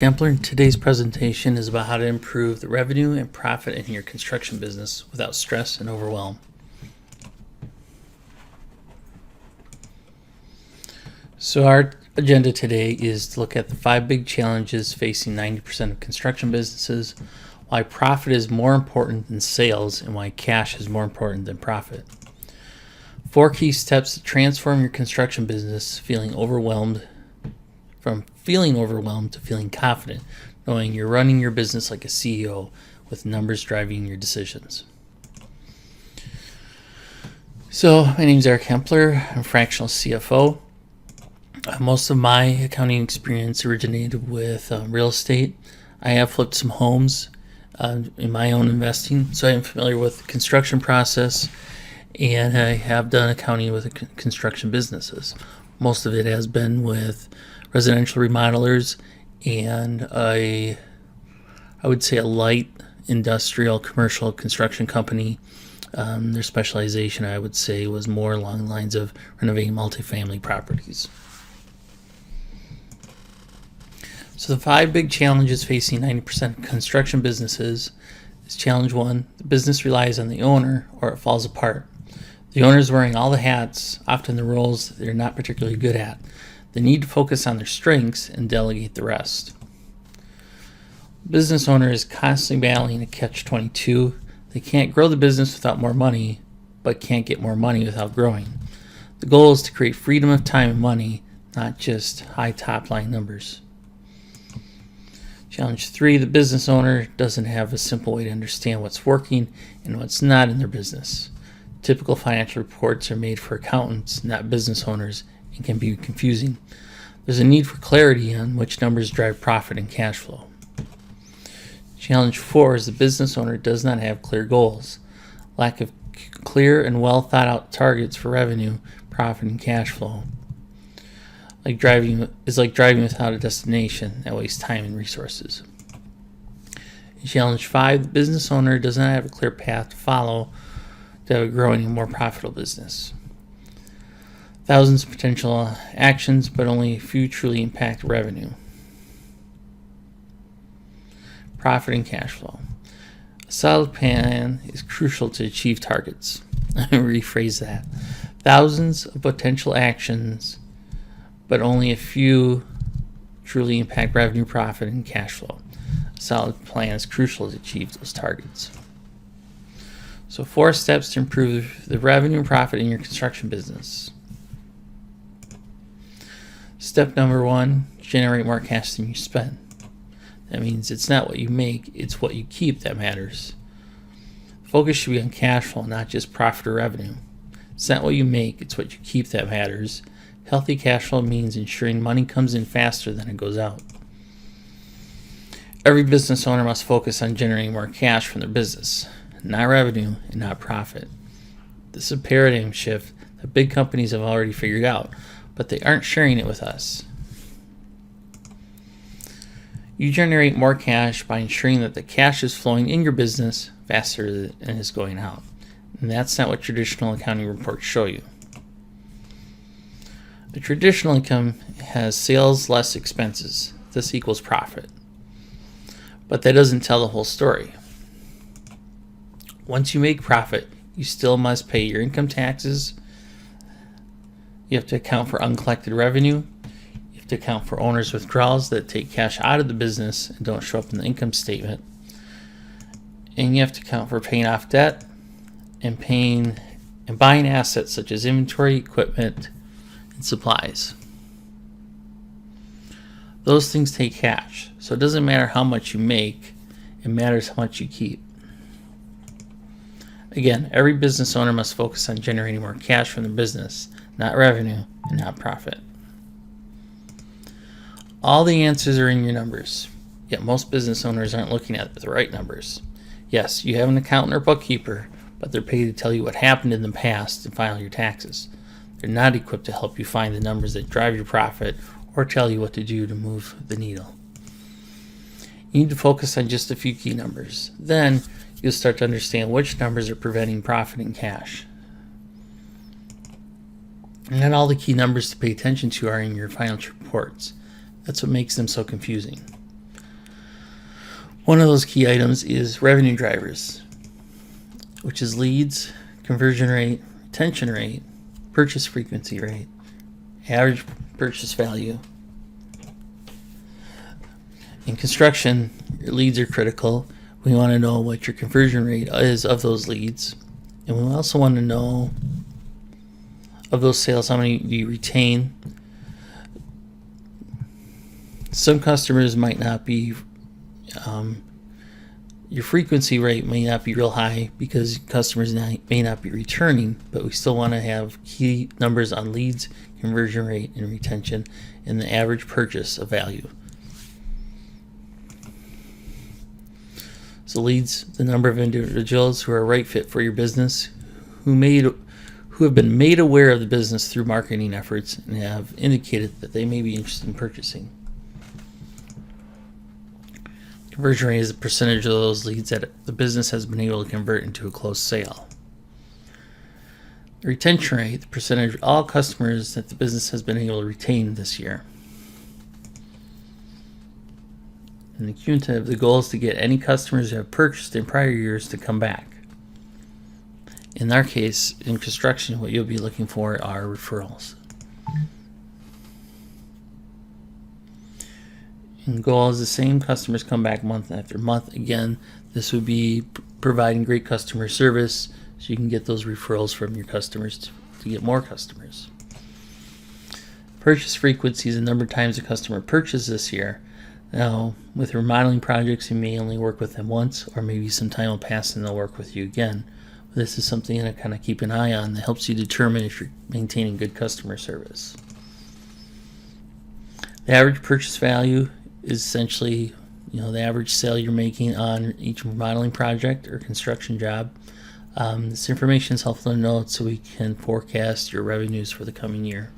Gambler, today's presentation is about how to improve the revenue and profit in your construction business without stress and overwhelm. So our agenda today is to look at the 5 big challenges facing 90% of construction businesses, why profit is more important than sales, and why cash is more important than profit. 4 key steps to transform your construction business from feeling overwhelmed to feeling confident, knowing you're running your business like a CEO with numbers driving your decisions. So my name is Eric Hempler. I'm a fractional CFO. Most of my accounting experience originated with real estate. I have flipped some homes in my own investing, so I am familiar with the construction process, and I have done accounting with construction businesses. Most of it has been with residential remodelers and I would say a light industrial commercial construction company. Their specialization, I would say, was more along the lines of renovating multifamily properties. So the 5 big challenges facing 90% of construction businesses is challenge 1, the business relies on the owner or it falls apart. The owner is wearing all the hats, often the roles they're not particularly good at. They need to focus on their strengths and delegate the rest. The business owner is constantly battling a catch-22. They can't grow the business without more money, but can't get more money without growing. The goal is to create freedom of time and money, not just high top-line numbers. Challenge 3, the business owner doesn't have a simple way to understand what's working and what's not in their business. Typical financial reports are made for accountants, not business owners, and can be confusing. There's a need for clarity on which numbers drive profit and cash flow. Challenge 4 is the business owner does not have clear goals. Lack of clear and well thought out targets for revenue, profit, and cash flow. Like driving without a destination that wastes time and resources. Challenge 5, the business owner does not have a clear path to follow to have a growing and more profitable business. Thousands of potential actions, but only a few truly impact revenue. Profit and cash flow. A solid plan is crucial to achieve targets. Let me rephrase that. Thousands of potential actions, but only a few truly impact revenue, profit, and cash flow. A solid plan is crucial to achieve those targets. So 4 steps to improve the revenue and profit in your construction business. Step number 1, generate more cash than you spend. That means it's not what you make, it's what you keep that matters. Focus should be on cash flow, not just profit or revenue. It's not what you make, it's what you keep that matters. Healthy cash flow means ensuring money comes in faster than it goes out. Every business owner must focus on generating more cash from their business, not revenue and not profit. This is a paradigm shift that big companies have already figured out, but they aren't sharing it with us. You generate more cash by ensuring that the cash is flowing in your business faster than it's going out. And that's not what traditional accounting reports show you. The traditional income has sales less expenses. This equals profit. But that doesn't tell the whole story. Once you make profit, you still must pay your income taxes. You have to account for uncollected revenue. You have to account for owners' withdrawals that take cash out of the business and don't show up in the income statement. And you have to account for paying off debt and buying assets such as inventory, equipment, and supplies. Those things take cash, so it doesn't matter how much you make, it matters how much you keep. Again, every business owner must focus on generating more cash from their business, not revenue and not profit. All the answers are in your numbers, yet most business owners aren't looking at the right numbers. Yes, you have an accountant or bookkeeper, but they're paid to tell you what happened in the past and file your taxes. They're not equipped to help you find the numbers that drive your profit or tell you what to do to move the needle. You need to focus on just a few key numbers. Then you'll start to understand which numbers are preventing profit and cash. And then all the key numbers to pay attention to are in your financial reports. That's what makes them so confusing. One of those key items is revenue drivers, which is leads, conversion rate, retention rate, purchase frequency rate, average purchase value. In construction, your leads are critical. We want to know what your conversion rate is of those leads. And we also want to know of those sales, how many do you retain. Some customers might not be, your frequency rate may not be real high because customers may not be returning, but we still want to have key numbers on leads, conversion rate, and retention, and the average purchase of value. So leads, the number of individuals who are a right fit for your business, who have been made aware of the business through marketing efforts and have indicated that they may be interested in purchasing. Conversion rate is the percentage of those leads that the business has been able to convert into a closed sale. The retention rate, the percentage of all customers that the business has been able to retain this year. And the cumulative, the goal is to get any customers who have purchased in prior years to come back. In our case, in construction, what you'll be looking for are referrals. And the goal is the same, customers come back month after month. Again, this would be providing great customer service so you can get those referrals from your customers to get more customers. Purchase frequency is the number of times a customer purchased this year. Now, with remodeling projects, you may only work with them once, or maybe some time will pass and they'll work with you again. This is something to kind of keep an eye on that helps you determine if you're maintaining good customer service. The average purchase value is essentially, the average sale you're making on each remodeling project or construction job. This information is helpful to know so we can forecast your revenues for the coming year.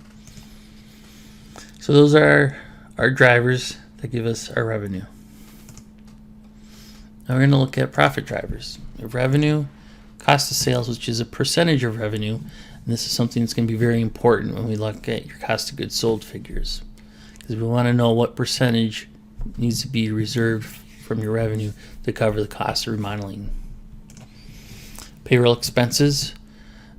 So those are our drivers that give us our revenue. Now we're going to look at profit drivers. Revenue, cost of sales, which is a percentage of revenue, and this is something that's going to be very important when we look at your cost of goods sold figures, because we want to know what percentage needs to be reserved from your revenue to cover the cost of remodeling. Payroll expenses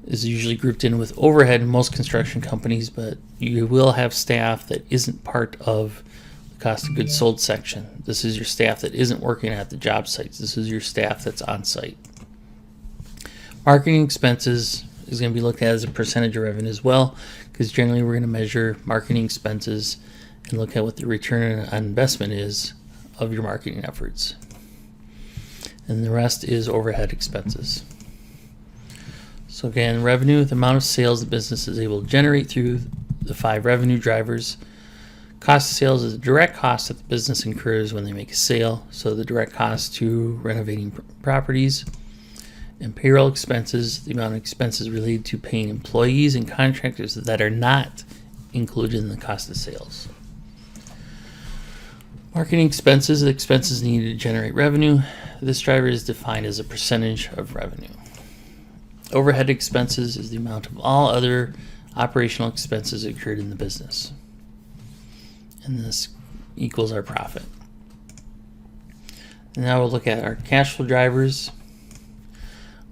is usually grouped in with overhead in most construction companies, but you will have staff that isn't part of cost of goods sold section. This is your staff that isn't working at the job sites. This is your staff that's on site. Marketing expenses is going to be looked at as a percentage of revenue as well, because generally we're going to measure marketing expenses and look at what the return on investment is of your marketing efforts. And the rest is overhead expenses. So again, revenue, the amount of sales the business is able to generate through the 5 revenue drivers. Cost of sales is the direct cost that the business incurs when they make a sale, so the direct cost to renovating properties. And payroll expenses, the amount of expenses related to paying employees and contractors that are not included in the cost of sales. Marketing expenses, the expenses needed to generate revenue. This driver is defined as a percentage of revenue. Overhead expenses is the amount of all other operational expenses incurred in the business. And this equals our profit. And now we'll look at our cash flow drivers.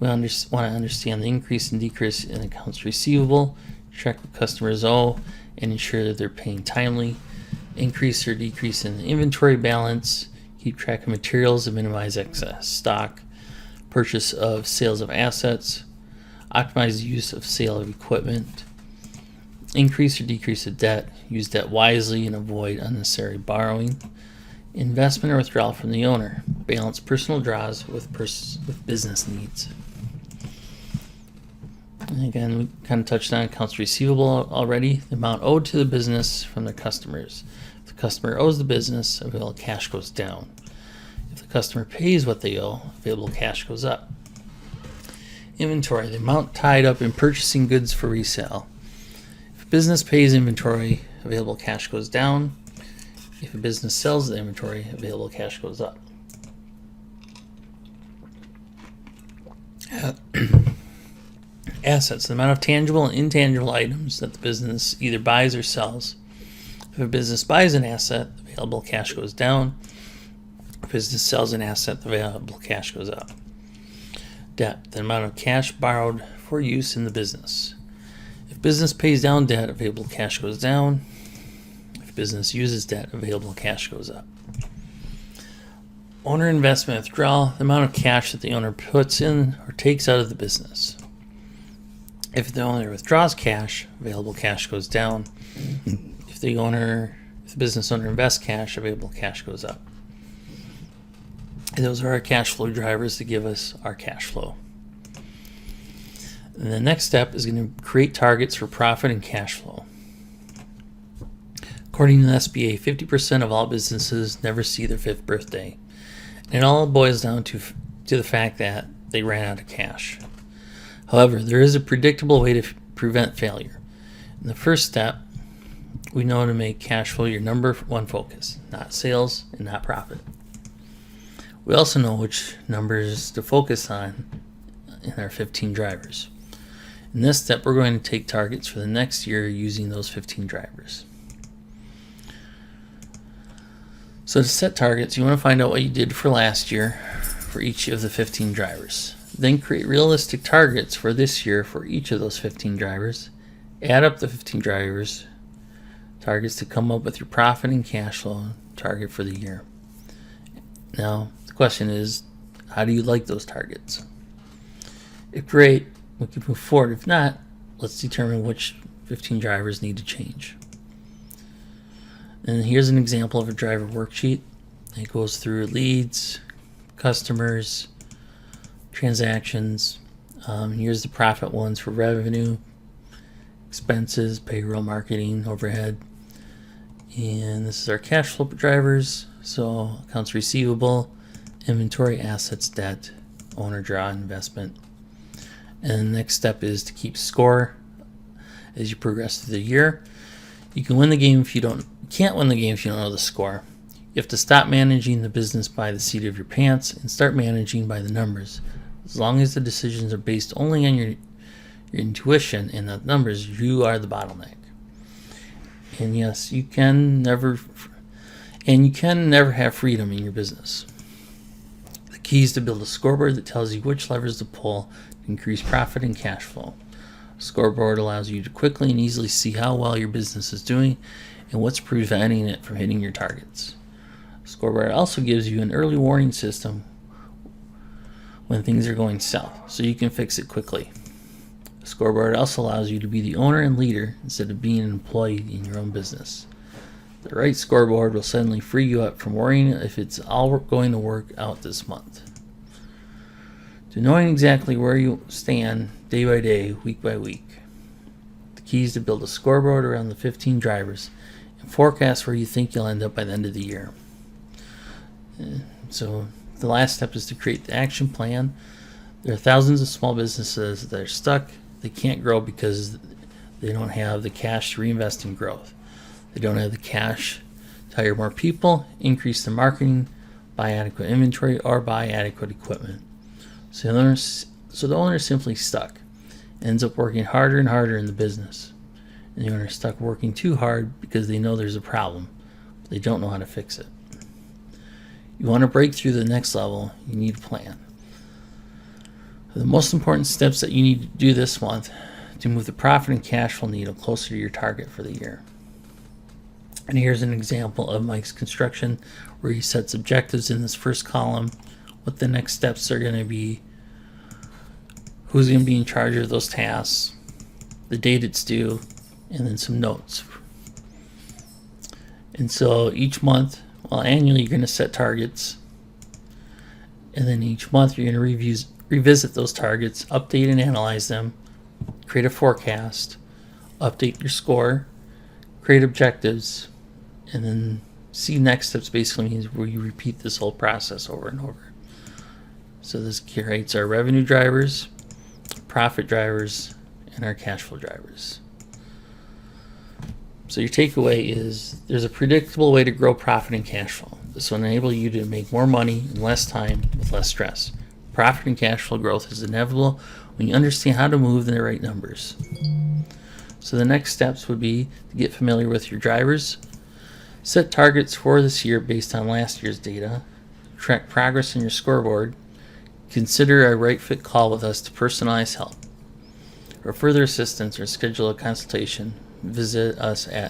We want to understand the increase and decrease in accounts receivable, track what customers owe, and ensure that they're paying timely. Increase or decrease in the inventory balance, keep track of materials and minimize excess stock. Purchase of sales of assets, optimize the use of sale of equipment. Increase or decrease of debt, use debt wisely and avoid unnecessary borrowing. Investment or withdrawal from the owner, balance personal draws with business needs. And again, we kind of touched on accounts receivable already, the amount owed to the business from their customers. If the customer owes the business, available cash goes down. If the customer pays what they owe, available cash goes up. Inventory, the amount tied up in purchasing goods for resale. If a business pays inventory, available cash goes down. If a business sells the inventory, available cash goes up. Assets, the amount of tangible and intangible items that the business either buys or sells. If a business buys an asset, available cash goes down. If business sells an asset, the available cash goes up. Debt, the amount of cash borrowed for use in the business. If business pays down debt, available cash goes down. If business uses debt, available cash goes up. Owner investment withdrawal, the amount of cash that the owner puts in or takes out of the business. If the owner withdraws cash, available cash goes down. If the business owner invests cash, available cash goes up. And those are our cash flow drivers to give us our cash flow. And the next step is going to create targets for profit and cash flow. According to the SBA, 50% of all businesses never see their 5th birthday. And it all boils down to the fact that they ran out of cash. However, there is a predictable way to prevent failure. In the first step, we know to make cash flow your number one focus, not sales and not profit. We also know which numbers to focus on in our 15 drivers. In this step, we're going to take targets for the next year using those 15 drivers. So to set targets, you want to find out what you did for last year for each of the 15 drivers. Then create realistic targets for this year for each of those 15 drivers. Add up the 15 drivers targets to come up with your profit and cash flow target for the year. Now, the question is, how do you like those targets? If great, we can move forward. If not, let's determine which 15 drivers need to change. And here's an example of a driver worksheet. It goes through leads, customers, transactions. Here's the profit ones for revenue, expenses, payroll, marketing, overhead. And this is our cash flow drivers. So accounts receivable, inventory, assets, debt, owner draw, investment. And the next step is to keep score as you progress through the year. You can win the game if you can't win the game if you don't know the score. You have to stop managing the business by the seat of your pants and start managing by the numbers. As long as the decisions are based only on your intuition and the numbers, you are the bottleneck. And yes, you can never have freedom in your business. The key is to build a scoreboard that tells you which levers to pull to increase profit and cash flow. A scoreboard allows you to quickly and easily see how well your business is doing and what's preventing it from hitting your targets. A scoreboard also gives you an early warning system when things are going south, so you can fix it quickly. A scoreboard also allows you to be the owner and leader instead of being an employee in your own business. The right scoreboard will suddenly free you up from worrying if it's all going to work out this month. To knowing exactly where you stand day by day, week by week. The key is to build a scoreboard around the 15 drivers and forecast where you think you'll end up by the end of the year. So the last step is to create the action plan. There are thousands of small businesses that are stuck. They can't grow because they don't have the cash to reinvest in growth. They don't have the cash to hire more people, increase their marketing, buy adequate inventory, or buy adequate equipment. So the owner is simply stuck, ends up working harder and harder in the business. And the owner is stuck working too hard because they know there's a problem, but they don't know how to fix it. You want to break through the next level, you need a plan. The most important steps that you need to do this month to move the profit and cash flow needle closer to your target for the year. And here's an example of Mike's construction where he sets objectives in this first column, what the next steps are going to be, who's going to be in charge of those tasks, the date it's due, and then some notes. And so each month, annually you're going to set targets, and then each month you're going to revisit those targets, update and analyze them, create a forecast, update your score, create objectives, and then see next steps basically means where you repeat this whole process over and over. So this creates our revenue drivers, profit drivers, and our cash flow drivers. So your takeaway is there's a predictable way to grow profit and cash flow. This will enable you to make more money in less time with less stress. Profit and cash flow growth is inevitable when you understand how to move the right numbers. So the next steps would be to get familiar with your drivers, set targets for this year based on last year's data, track progress in your scoreboard, consider a right fit call with us to personalize help. For further assistance or schedule a consultation, visit us at